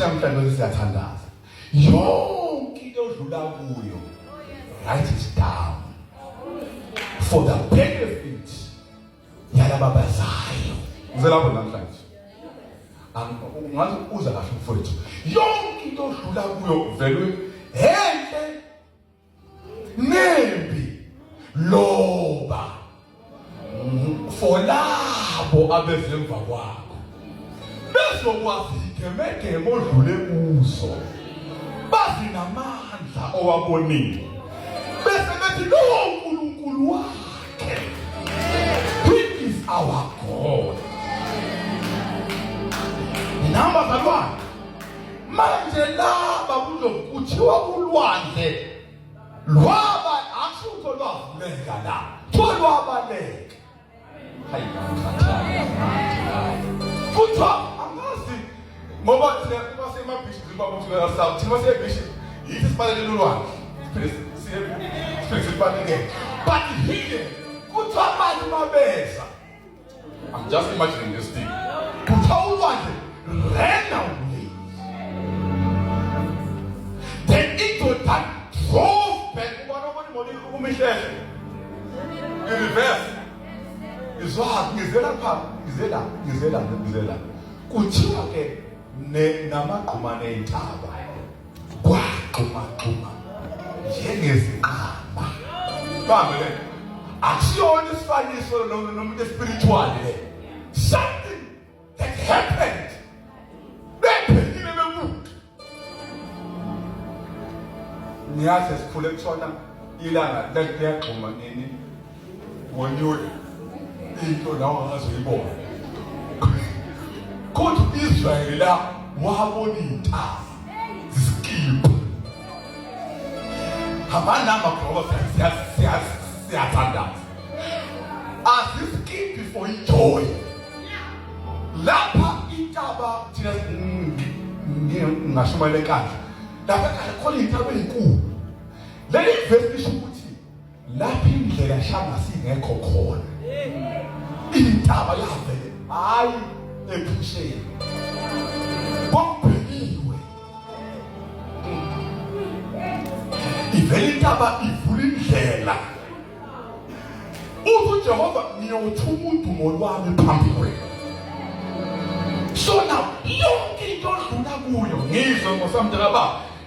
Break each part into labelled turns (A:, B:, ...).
A: namhlanje siyathandaza. Yonke into odlula kuyo, write it down for the benefit yalaba bazayo. Ngizela lapho namhlanje. Ungazi uza kahle mfowethu. Yonke into odlula kuyo vele enhle nembi loba for labo abezemva kwakho. Bezokwazi gemegemo odlule kuzo. Bazi namandla owabonile. Bese bethi lo uNkulunkulu wakhe. He is our God. Namba balwana. Manje laba kuzokuthiwa kulwandle. Lwaba asutho lwavuleka la. Lwabaleka. Hayi kuthiwa angazi ngoba thina basemabhishi babafika south thina basebhishi yithi sibalele lolwandle. But here, kuthiwa abantu mabeza. I'm just imagining this thing. Kuthiwa ulwandle ran away. Then it was that drove back. In reverse. Ngizela. Kuthiwa ke namagquma neentaba. Kwaqhuma. Njengezinqaba. Bamele. Akusiyona isifaniso nomuntu spiritual le. Something that happened. Bephelile bemuntu. Niyazi sikhule kutshona ilanga liyaqhuma nini. Wonyule into lawo angazoyibona. Kodwa Israel la wabona intaba. Skip. Habanamba ngoba siyathandaza. Asiskiphi for joy. Lapha intaba thina ngashumayele kahle. Lapha khona intaba enkulu. Leli verse lisho ukuthi lapha indlela shanga singekho khona. Intaba yavele hayi ephusheni. Bombheliwe. Ivele intaba ivula indlela. Jehova ngiyothuma udumo lwami phambi kwenu. So now yonke into odlula kuyo ngizwe ngosamdala ba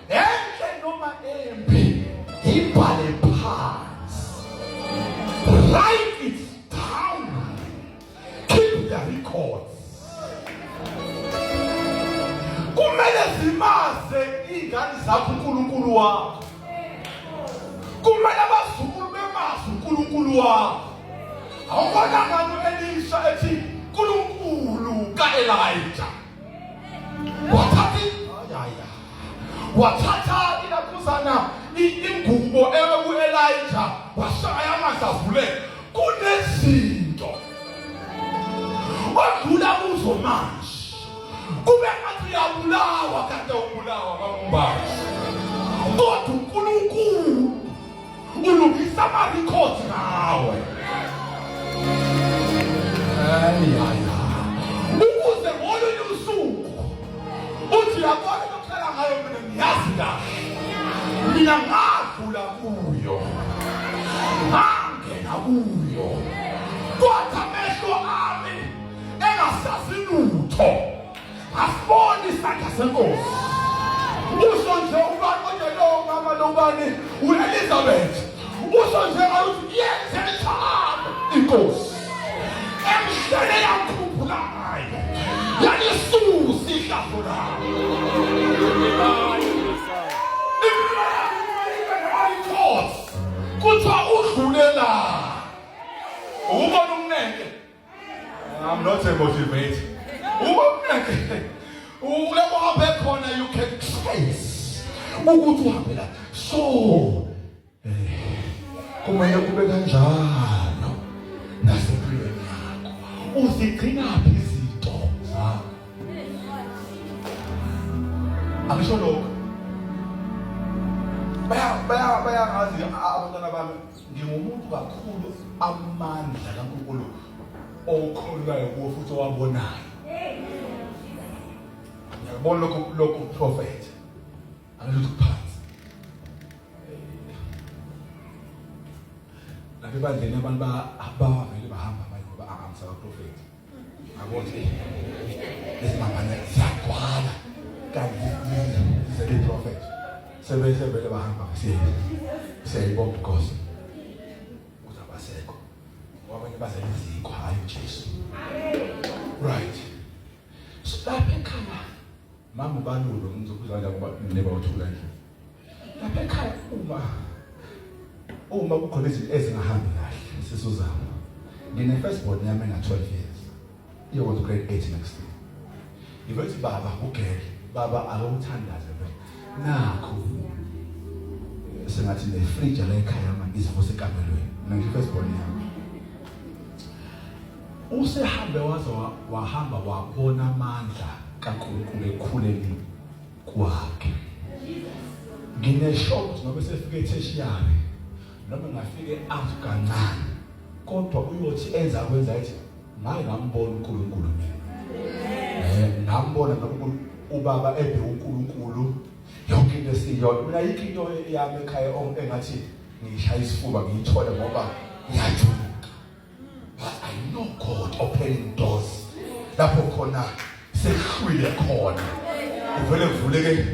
A: enhle noma embi ibhale phansi. Write it down. Keep the records. Kumele zimaze ingane zakho uNkulunkulu wakho. Kumele abazukulu bemazi uNkulunkulu wakho. Awubona ngani Elisha ethi uNkulunkulu kaElijah. Wathatha inakhuzana ingubo eku-Elijah washaya amanzi avule. Kunezinto odlula kuzo manje. Kube ngathi uyabulawa kanti ubulawa bambazi. Kodwa uNkulunkulu ulungisa ama-records ngawe. Ukuze ngolunye usuku uthi yabona lokukhala ngayo mina ngiyazi kahle. Mina ngadlula kuyo. Ngangena kuyo. Kodwa amehlo ami engasazi lutho. Asibona isandla seNkosi. Usho nje ubani onjalo mama lobani uElizabeth. Usho nje ukuthi yenze inkosi. Emhlele yakhuphula ngayo. Yalisusa ihlafuna. Kuthiwa udlulela. Ubona umneke. I'm not motivated. Ubona umneke. Ulabo habe khona you can trace. Ukuthi uhambe la. So kumele kube kanjalo. Nasempilweni yakho. Uzigcina phi izinto zakho? Abisho lokho. Bayazi abantwana bami ngingumuntu kakhulu amandla kaNkulunkulu okholwayo kuwo futhi owabonayo. Bona lokhu prophet. Angithi phansi. Lapha bandleni abantu abavele bahamba manje ngoba angamsaka prophet. Abonke lesimangane siyakwala kanti izele prophet. Sebevele bahamba siyayibonga because uzabasekho. Wabanye bazenzikho hayi uJesu. Right. So lapha ekhaya mama banulo ngizokuzala ngoba neba uthula nje. Lapha ekhaya uma kukhona izinto ezingahambi kahle sisuzama. Ngine first born yami na 12 years. Iyo was grade 8 next year. Ibethi baba ugele baba akawuthandaze lo. Nakho sengathi ne fridge la ekhaya manje izifo sekamelweni. Mina first born yami. Usehambe wahamba wabona amandla kaNkulunkulu ekhuleni kwakhe. Ngineshock ngoba sefike eTheshiyari noma ngafike kancane kodwa uyothi enza kwenza ethi ngaye ngambona uNkulunkulu mina. Ngambona nokuthi ubaba ebhe uNkulunkulu yonke into esiyona. Mina yikho into yami ekhaya engathi ngishaya isifuba ngiyithola ngoba ngiyajula. But I know God opening doors. Lapho khona sehlwile khona. Uvele kuvuleke.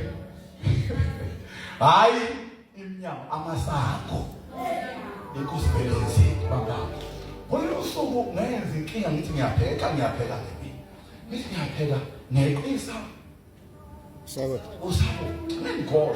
A: Hayi iminyango amasango. Ikusibelezi baba. Wena usuku ngenza inkinga ngithi ngiyapheka lebi. Ngithi ngiyapheka ngeqisa. Sabe. Usabo. Ngikho.